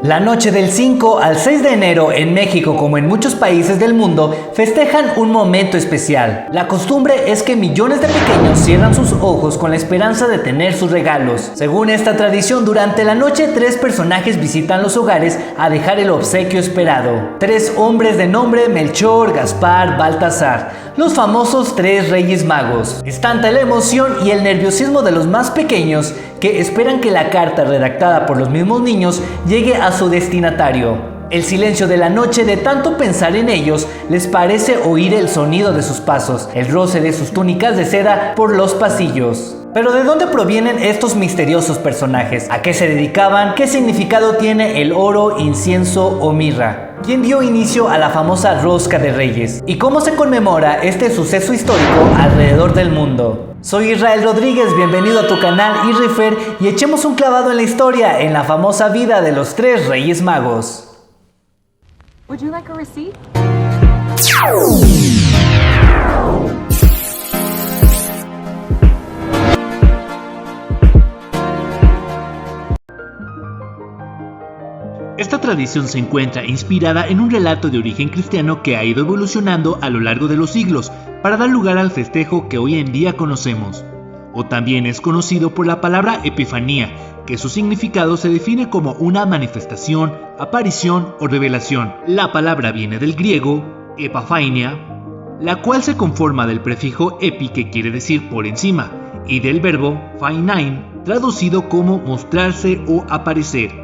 La noche del 5 al 6 de enero en México, como en muchos países del mundo, festejan un momento especial. La costumbre es que millones de pequeños cierran sus ojos con la esperanza de tener sus regalos. Según esta tradición, durante la noche 3 personajes visitan los hogares a dejar el obsequio esperado. 3 hombres de nombre Melchor, Gaspar, Baltasar, los famosos 3 Reyes Magos. Es tanta la emoción y el nerviosismo de los más pequeños que esperan que la carta redactada por los mismos niños llegue a su destinatario. El silencio de la noche, de tanto pensar en ellos, les parece oír el sonido de sus pasos, el roce de sus túnicas de seda por los pasillos. Pero ¿de dónde provienen estos misteriosos personajes? ¿A qué se dedicaban? ¿Qué significado tiene el oro, incienso o mirra? ¿Quién dio inicio a la famosa Rosca de Reyes? ¿Y cómo se conmemora este suceso histórico alrededor del mundo? Soy Israel Rodríguez, bienvenido a tu canal Irrifer y echemos un clavado en la historia, en la famosa vida de los 3 Reyes Magos. Would you like a receipt? Esta tradición se encuentra inspirada en un relato de origen cristiano que ha ido evolucionando a lo largo de los siglos para dar lugar al festejo que hoy en día conocemos. O también es conocido por la palabra epifanía, que su significado se define como una manifestación, aparición o revelación. La palabra viene del griego epafainia, la cual se conforma del prefijo epi, que quiere decir por encima, y del verbo phainein, traducido como mostrarse o aparecer.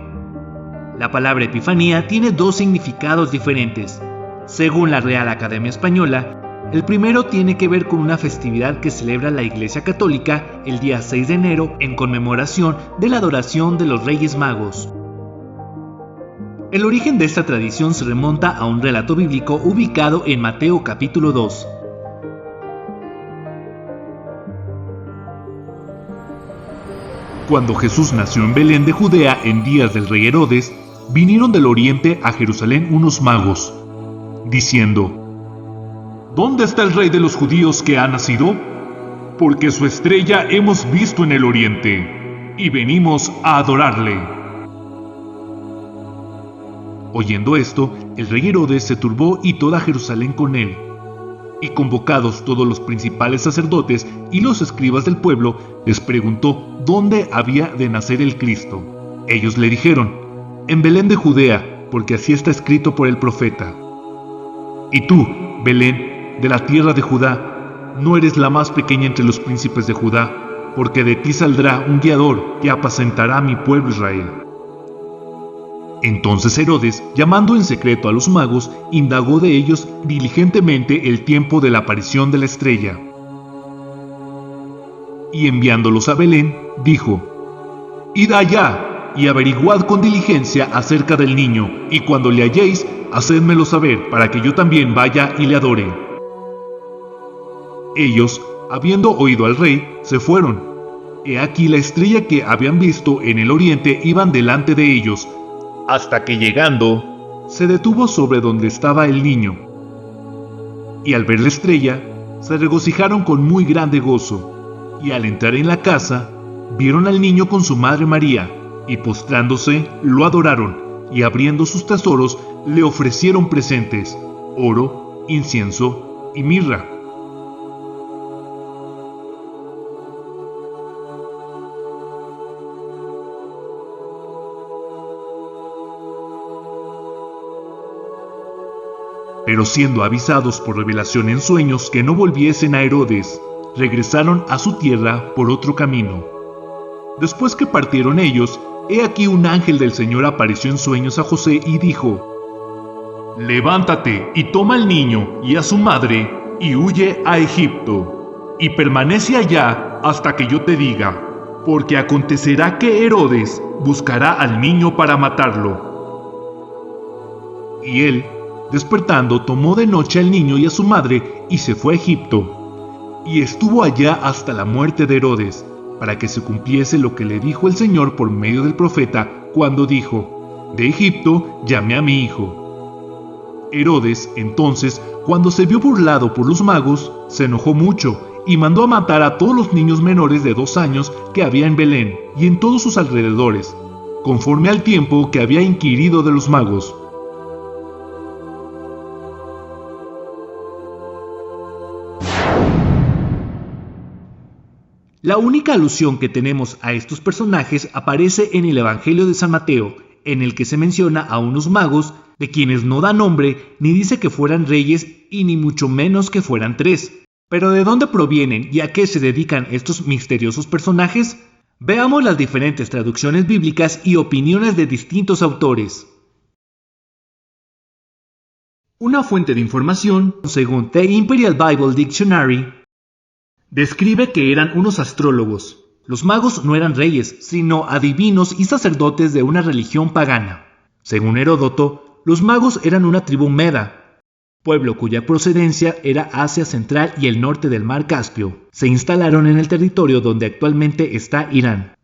La palabra epifanía tiene 2 significados diferentes. Según la Real Academia Española, el primero tiene que ver con una festividad que celebra la Iglesia Católica el día 6 de enero en conmemoración de la adoración de los Reyes Magos. El origen de esta tradición se remonta a un relato bíblico ubicado en Mateo capítulo 2. Cuando Jesús nació en Belén de Judea en días del rey Herodes, vinieron del oriente a Jerusalén unos magos, diciendo: ¿Dónde está el rey de los judíos que ha nacido? Porque su estrella hemos visto en el oriente, y venimos a adorarle. Oyendo esto, el rey Herodes se turbó y toda Jerusalén con él. Y convocados todos los principales sacerdotes y los escribas del pueblo, les preguntó dónde había de nacer el Cristo. Ellos le dijeron: en Belén de Judea, porque así está escrito por el profeta. Y tú, Belén, de la tierra de Judá, no eres la más pequeña entre los príncipes de Judá, porque de ti saldrá un guiador que apacentará a mi pueblo Israel. Entonces Herodes, llamando en secreto a los magos, indagó de ellos diligentemente el tiempo de la aparición de la estrella. Y enviándolos a Belén, dijo: id allá y averiguad con diligencia acerca del niño, y cuando le halléis, hacedmelo saber, para que yo también vaya y le adore. Ellos, habiendo oído al rey, se fueron. He aquí la estrella que habían visto en el oriente iban delante de ellos, hasta que llegando, se detuvo sobre donde estaba el niño. Y al ver la estrella, se regocijaron con muy grande gozo, y al entrar en la casa, vieron al niño con su madre María, y postrándose, lo adoraron, y abriendo sus tesoros, le ofrecieron presentes: oro, incienso y mirra. Pero siendo avisados por revelación en sueños que no volviesen a Herodes, regresaron a su tierra por otro camino. Después que partieron ellos, he aquí un ángel del Señor apareció en sueños a José y dijo: levántate y toma al niño y a su madre y huye a Egipto, y permanece allá hasta que yo te diga, porque acontecerá que Herodes buscará al niño para matarlo. Y él, despertando, tomó de noche al niño y a su madre y se fue a Egipto, y estuvo allá hasta la muerte de Herodes, para que se cumpliese lo que le dijo el Señor por medio del profeta, cuando dijo: de Egipto llamé a mi hijo. Herodes, entonces, cuando se vio burlado por los magos, se enojó mucho y mandó a matar a todos los niños menores de 2 años que había en Belén y en todos sus alrededores, conforme al tiempo que había inquirido de los magos. La única alusión que tenemos a estos personajes aparece en el Evangelio de San Mateo, en el que se menciona a unos magos de quienes no da nombre ni dice que fueran reyes y ni mucho menos que fueran tres. Pero ¿de dónde provienen y a qué se dedican estos misteriosos personajes? Veamos las diferentes traducciones bíblicas y opiniones de distintos autores. Una fuente de información, según The Imperial Bible Dictionary, describe que eran unos astrólogos. Los magos no eran reyes, sino adivinos y sacerdotes de una religión pagana. Según Heródoto, los magos eran una tribu meda, pueblo cuya procedencia era Asia Central y el norte del mar Caspio. Se instalaron en el territorio donde actualmente está Irán,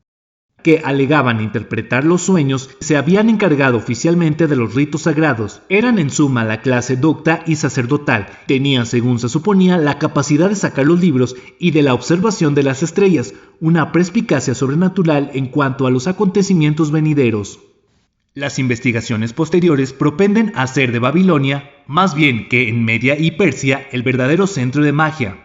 que alegaban interpretar los sueños, se habían encargado oficialmente de los ritos sagrados. Eran en suma la clase docta y sacerdotal. Tenían, según se suponía, la capacidad de sacar los libros y de la observación de las estrellas, una perspicacia sobrenatural en cuanto a los acontecimientos venideros. Las investigaciones posteriores propenden a hacer de Babilonia, más bien que en Media y Persia, el verdadero centro de magia.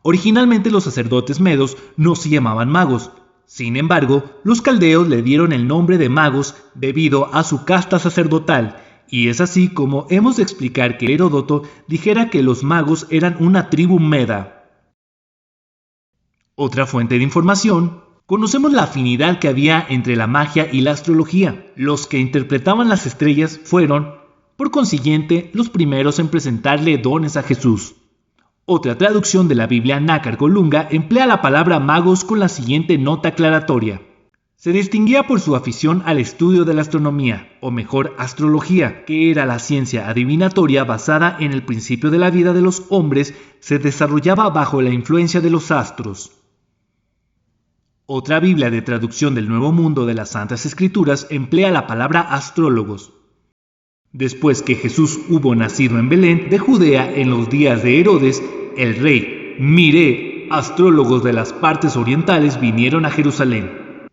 Originalmente los sacerdotes medos no se llamaban magos. Sin embargo, los caldeos le dieron el nombre de magos debido a su casta sacerdotal, y es así como hemos de explicar que Heródoto dijera que los magos eran una tribu meda. Otra fuente de información: conocemos la afinidad que había entre la magia y la astrología. Los que interpretaban las estrellas fueron, por consiguiente, los primeros en presentarle dones a Jesús. Otra traducción de la Biblia Nácar Colunga emplea la palabra magos con la siguiente nota aclaratoria. Se distinguía por su afición al estudio de la astronomía, o mejor, astrología, que era la ciencia adivinatoria basada en el principio de la vida de los hombres, se desarrollaba bajo la influencia de los astros. Otra Biblia de traducción del Nuevo Mundo de las Santas Escrituras emplea la palabra astrólogos. Después que Jesús hubo nacido en Belén de Judea en los días de Herodes, el rey, miré, astrólogos de las partes orientales vinieron a Jerusalén.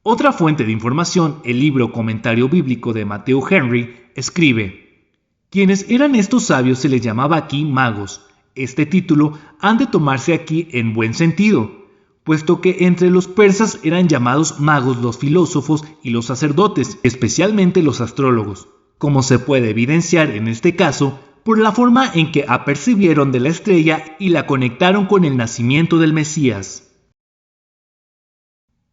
Otra fuente de información, el libro Comentario Bíblico de Matthew Henry, escribe: quienes eran estos sabios se les llamaba aquí magos. Este título han de tomarse aquí en buen sentido, puesto que entre los persas eran llamados magos los filósofos y los sacerdotes, especialmente los astrólogos, como se puede evidenciar en este caso por la forma en que apercibieron de la estrella y la conectaron con el nacimiento del Mesías.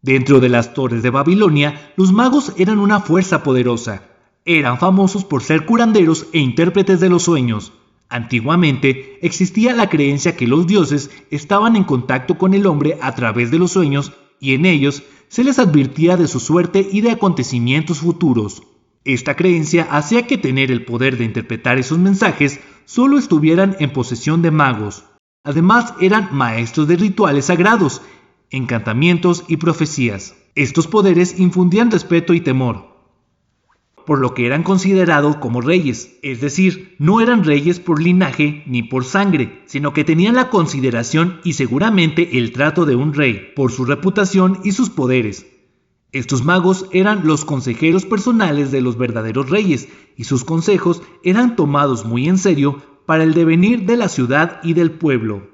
Dentro de las torres de Babilonia, los magos eran una fuerza poderosa. Eran famosos por ser curanderos e intérpretes de los sueños. Antiguamente existía la creencia que los dioses estaban en contacto con el hombre a través de los sueños y en ellos se les advertía de su suerte y de acontecimientos futuros. Esta creencia hacía que tener el poder de interpretar esos mensajes solo estuvieran en posesión de magos. Además, eran maestros de rituales sagrados, encantamientos y profecías. Estos poderes infundían respeto y temor, por lo que eran considerados como reyes, es decir, no eran reyes por linaje ni por sangre, sino que tenían la consideración y seguramente el trato de un rey, por su reputación y sus poderes. Estos magos eran los consejeros personales de los verdaderos reyes, y sus consejos eran tomados muy en serio para el devenir de la ciudad y del pueblo.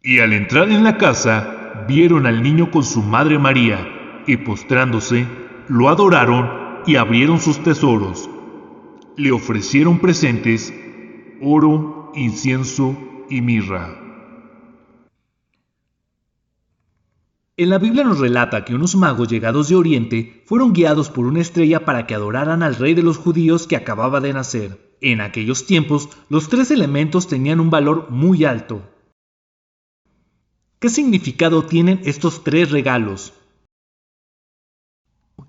Y al entrar en la casa, vieron al niño con su madre María, y postrándose, lo adoraron y abrieron sus tesoros. Le ofrecieron presentes, oro, incienso y mirra. En la Biblia nos relata que unos magos llegados de Oriente fueron guiados por una estrella para que adoraran al rey de los judíos que acababa de nacer. En aquellos tiempos, los tres elementos tenían un valor muy alto. ¿Qué significado tienen estos tres regalos?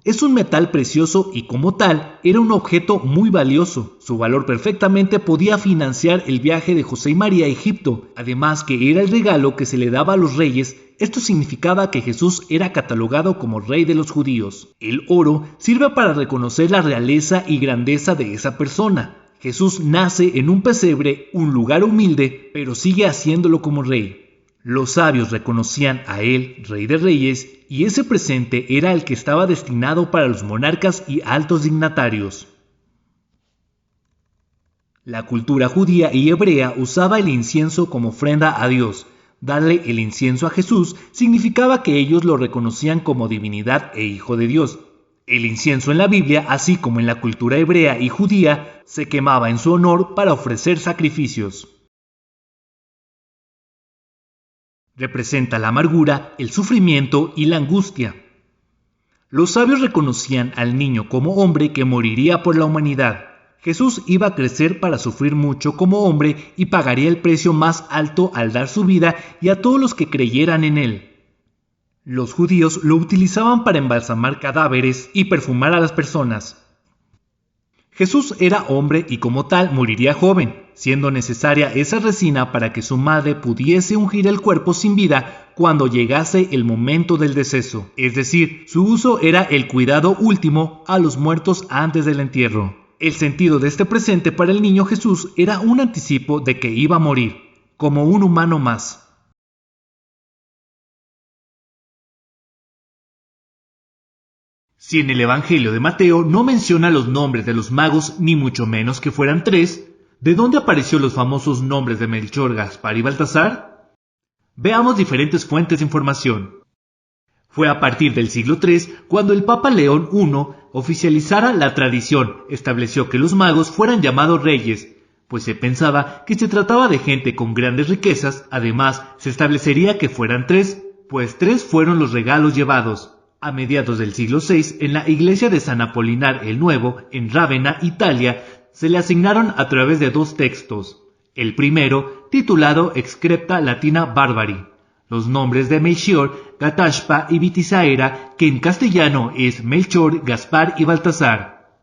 Es un metal precioso y como tal, era un objeto muy valioso. Su valor perfectamente podía financiar el viaje de José y María a Egipto. Además que era el regalo que se le daba a los reyes. Esto significaba que Jesús era catalogado como rey de los judíos. El oro sirve para reconocer la realeza y grandeza de esa persona. Jesús nace en un pesebre, un lugar humilde, pero sigue haciéndolo como rey. Los sabios reconocían a él Rey de Reyes, y ese presente era el que estaba destinado para los monarcas y altos dignatarios. La cultura judía y hebrea usaba el incienso como ofrenda a Dios. Darle el incienso a Jesús significaba que ellos lo reconocían como divinidad e hijo de Dios. El incienso en la Biblia, así como en la cultura hebrea y judía, se quemaba en su honor para ofrecer sacrificios. Representa la amargura, el sufrimiento y la angustia. Los sabios reconocían al niño como hombre que moriría por la humanidad. Jesús iba a crecer para sufrir mucho como hombre y pagaría el precio más alto al dar su vida y a todos los que creyeran en él. Los judíos lo utilizaban para embalsamar cadáveres y perfumar a las personas. Jesús era hombre y como tal moriría joven, siendo necesaria esa resina para que su madre pudiese ungir el cuerpo sin vida cuando llegase el momento del deceso. Es decir, su uso era el cuidado último a los muertos antes del entierro. El sentido de este presente para el niño Jesús era un anticipo de que iba a morir, como un humano más. Si en el Evangelio de Mateo no menciona los nombres de los magos, ni mucho menos que fueran 3, ¿de dónde aparecieron los famosos nombres de Melchor, Gaspar y Baltasar? Veamos diferentes fuentes de información. Fue a partir del siglo III cuando el Papa León I oficializara la tradición, estableció que los magos fueran llamados reyes, pues se pensaba que se trataba de gente con grandes riquezas. Además, se establecería que fueran 3, pues 3 fueron los regalos llevados. A mediados del siglo VI, en la iglesia de San Apolinar el Nuevo, en Rávena, Italia, se le asignaron a través de 2 textos. El primero, titulado Excrepta Latina Barbari, los nombres de Melchior, Gatashpa y Bitisaera, que en castellano es Melchor, Gaspar y Baltasar.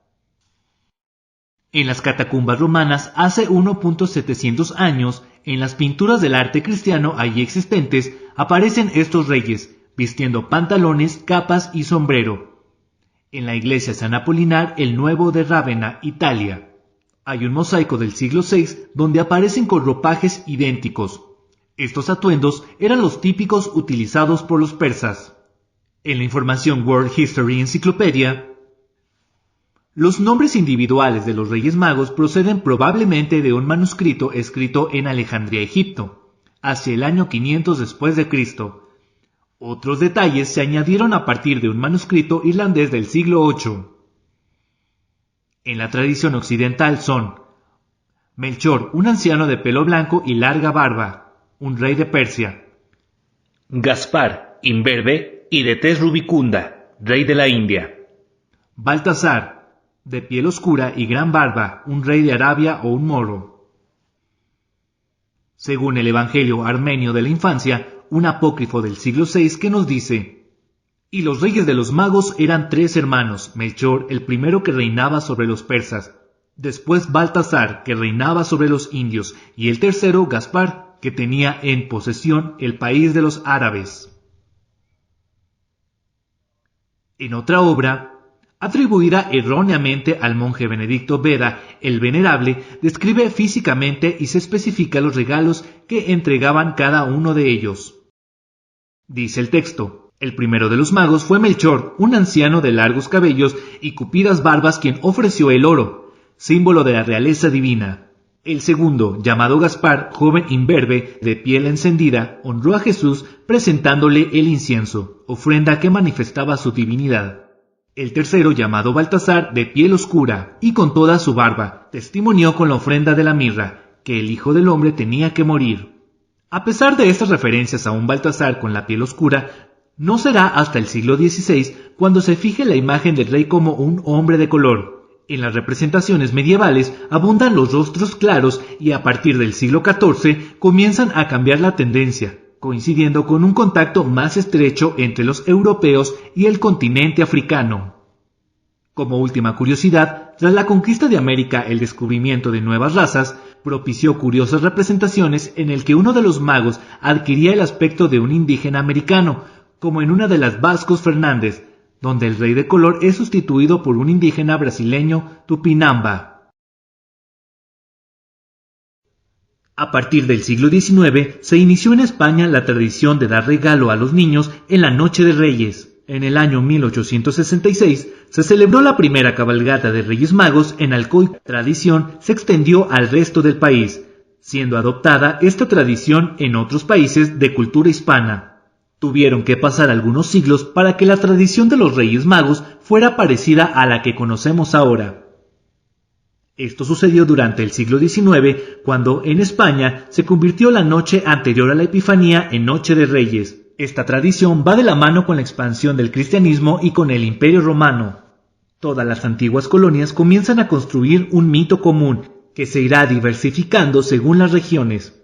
En las catacumbas romanas, hace 1.700 años, en las pinturas del arte cristiano allí existentes, aparecen estos reyes, vistiendo pantalones, capas y sombrero. En la iglesia San Apolinar el Nuevo de Rávena, Italia, hay un mosaico del siglo VI donde aparecen con ropajes idénticos. Estos atuendos eran los típicos utilizados por los persas. En la información World History Encyclopedia, los nombres individuales de los Reyes Magos proceden probablemente de un manuscrito escrito en Alejandría, Egipto, hacia el año 500 después de Cristo. Otros detalles se añadieron a partir de un manuscrito irlandés del siglo VIII. En la tradición occidental son Melchor, un anciano de pelo blanco y larga barba, un rey de Persia. Gaspar, imberbe y de tez rubicunda, rey de la India. Baltasar, de piel oscura y gran barba, un rey de Arabia o un moro. Según el Evangelio armenio de la infancia, un apócrifo del siglo VI que nos dice: y los reyes de los magos eran 3 hermanos, Melchor, el primero que reinaba sobre los persas, después Baltasar, que reinaba sobre los indios, y el tercero Gaspar, que tenía en posesión el país de los árabes. En otra obra, atribuida erróneamente al monje Benedicto Beda el Venerable, describe físicamente y se especifica los regalos que entregaban cada uno de ellos. Dice el texto: el primero de los magos fue Melchor, un anciano de largos cabellos y cupidas barbas, quien ofreció el oro, símbolo de la realeza divina. El segundo, llamado Gaspar, joven imberbe, de piel encendida, honró a Jesús presentándole el incienso, ofrenda que manifestaba su divinidad. El tercero, llamado Baltasar, de piel oscura y con toda su barba, testimonió con la ofrenda de la mirra, que el Hijo del Hombre tenía que morir. A pesar de estas referencias a un Baltasar con la piel oscura, no será hasta el siglo XVI cuando se fije la imagen del rey como un hombre de color. En las representaciones medievales abundan los rostros claros y a partir del siglo XIV comienzan a cambiar la tendencia, coincidiendo con un contacto más estrecho entre los europeos y el continente africano. Como última curiosidad, tras la conquista de América, el descubrimiento de nuevas razas propició curiosas representaciones en el que uno de los magos adquiría el aspecto de un indígena americano, como en una de las Vascos Fernández, donde el rey de color es sustituido por un indígena brasileño Tupinamba. A partir del siglo XIX se inició en España la tradición de dar regalo a los niños en la Noche de Reyes. En el año 1866 se celebró la primera cabalgata de Reyes Magos en Alcoy. La tradición se extendió al resto del país, siendo adoptada esta tradición en otros países de cultura hispana. Tuvieron que pasar algunos siglos para que la tradición de los Reyes Magos fuera parecida a la que conocemos ahora. Esto sucedió durante el siglo XIX, cuando en España se convirtió la noche anterior a la Epifanía en Noche de Reyes. Esta tradición va de la mano con la expansión del cristianismo y con el Imperio Romano. Todas las antiguas colonias comienzan a construir un mito común, que se irá diversificando según las regiones.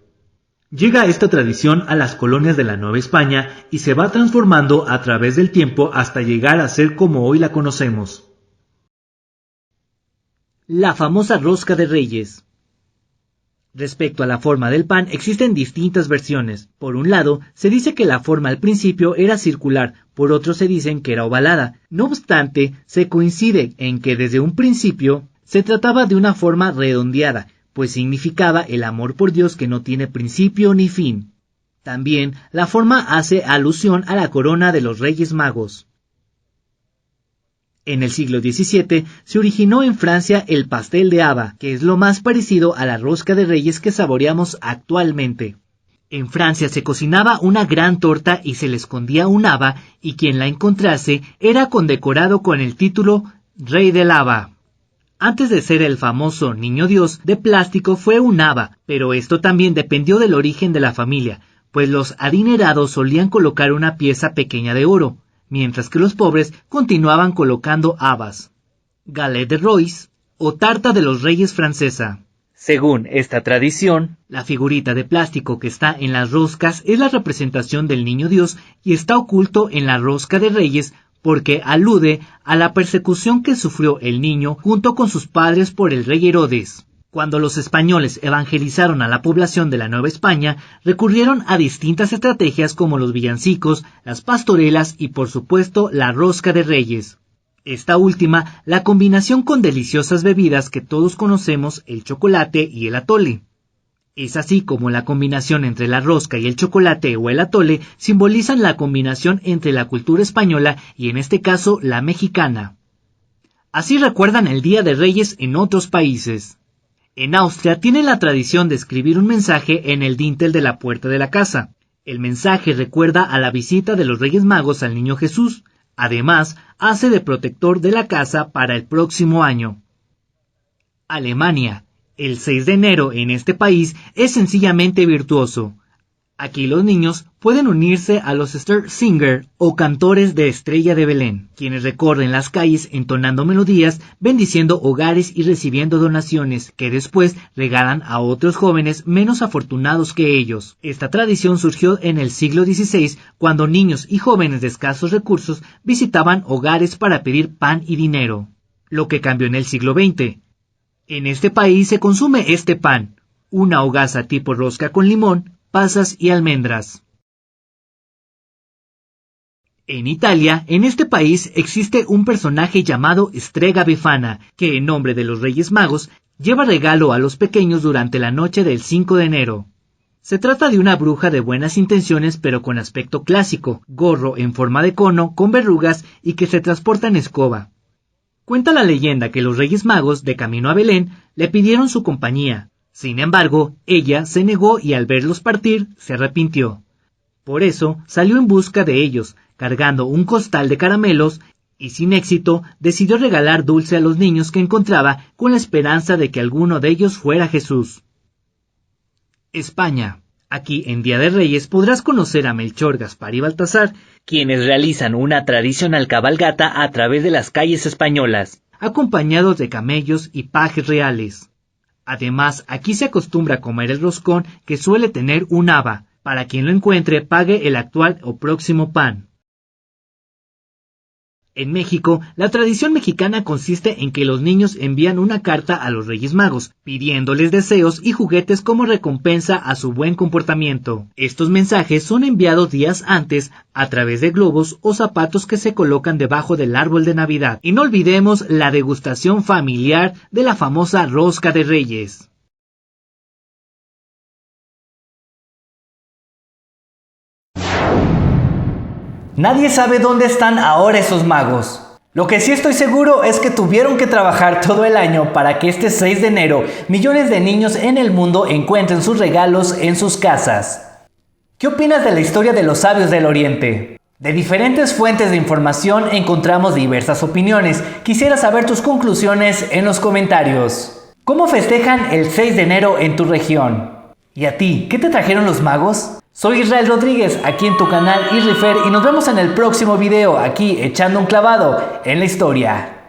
Llega esta tradición a las colonias de la Nueva España y se va transformando a través del tiempo hasta llegar a ser como hoy la conocemos. La famosa rosca de Reyes. Respecto a la forma del pan existen distintas versiones. Por un lado, se dice que la forma al principio era circular, por otro se dicen que era ovalada. No obstante, se coincide en que desde un principio se trataba de una forma redondeada, pues significaba el amor por Dios que no tiene principio ni fin. También la forma hace alusión a la corona de los Reyes Magos. En el siglo XVII se originó en Francia el pastel de haba, que es lo más parecido a la rosca de Reyes que saboreamos actualmente. En Francia se cocinaba una gran torta y se le escondía un haba, y quien la encontrase era condecorado con el título Rey del Haba. Antes de ser el famoso Niño Dios de plástico fue un haba, pero esto también dependió del origen de la familia, pues los adinerados solían colocar una pieza pequeña de oro, mientras que los pobres continuaban colocando habas. Galette de Royce o tarta de los Reyes francesa. Según esta tradición, la figurita de plástico que está en las roscas es la representación del Niño Dios y está oculto en la rosca de Reyes porque alude a la persecución que sufrió el niño junto con sus padres por el rey Herodes. Cuando los españoles evangelizaron a la población de la Nueva España, recurrieron a distintas estrategias como los villancicos, las pastorelas y por supuesto la rosca de Reyes. Esta última, la combinación con deliciosas bebidas que todos conocemos, el chocolate y el atole. Es así como la combinación entre la rosca y el chocolate o el atole simbolizan la combinación entre la cultura española y en este caso la mexicana. Así recuerdan el Día de Reyes en otros países. En Austria tienen la tradición de escribir un mensaje en el dintel de la puerta de la casa. El mensaje recuerda a la visita de los Reyes Magos al Niño Jesús. Además, hace de protector de la casa para el próximo año. Alemania. El 6 de enero en este país es sencillamente virtuoso. Aquí los niños pueden unirse a los Stersinger o cantores de Estrella de Belén, quienes recorren las calles entonando melodías, bendiciendo hogares y recibiendo donaciones que después regalan a otros jóvenes menos afortunados que ellos. Esta tradición surgió en el siglo XVI cuando niños y jóvenes de escasos recursos visitaban hogares para pedir pan y dinero, lo que cambió en el siglo XX. En este país se consume este pan, una hogaza tipo rosca con limón, pasas y almendras. En Italia, en este país, existe un personaje llamado Strega Befana, que en nombre de los Reyes Magos, lleva regalo a los pequeños durante la noche del 5 de enero. Se trata de una bruja de buenas intenciones pero con aspecto clásico, gorro en forma de cono, con verrugas y que se transporta en escoba. Cuenta la leyenda que los Reyes Magos, de camino a Belén, le pidieron su compañía. Sin embargo, ella se negó y al verlos partir, se arrepintió. Por eso, salió en busca de ellos, cargando un costal de caramelos, y sin éxito, decidió regalar dulce a los niños que encontraba con la esperanza de que alguno de ellos fuera Jesús. España. Aquí, en Día de Reyes, podrás conocer a Melchor, Gaspar y Baltasar, quienes realizan una tradicional cabalgata a través de las calles españolas, acompañados de camellos y pajes reales. Además, aquí se acostumbra a comer el roscón que suele tener un haba. Para quien lo encuentre, pague el actual o próximo pan. En México, la tradición mexicana consiste en que los niños envían una carta a los Reyes Magos, pidiéndoles deseos y juguetes como recompensa a su buen comportamiento. Estos mensajes son enviados días antes a través de globos o zapatos que se colocan debajo del árbol de Navidad. Y no olvidemos la degustación familiar de la famosa rosca de Reyes. Nadie sabe dónde están ahora esos magos. Lo que sí estoy seguro es que tuvieron que trabajar todo el año para que este 6 de enero millones de niños en el mundo encuentren sus regalos en sus casas. ¿Qué opinas de la historia de los sabios del Oriente? De diferentes fuentes de información encontramos diversas opiniones. Quisiera saber tus conclusiones en los comentarios. ¿Cómo festejan el 6 de enero en tu región? ¿Y a ti, qué te trajeron los magos? Soy Israel Rodríguez, aquí en tu canal Isrifer, y nos vemos en el próximo video, aquí echando un clavado en la historia.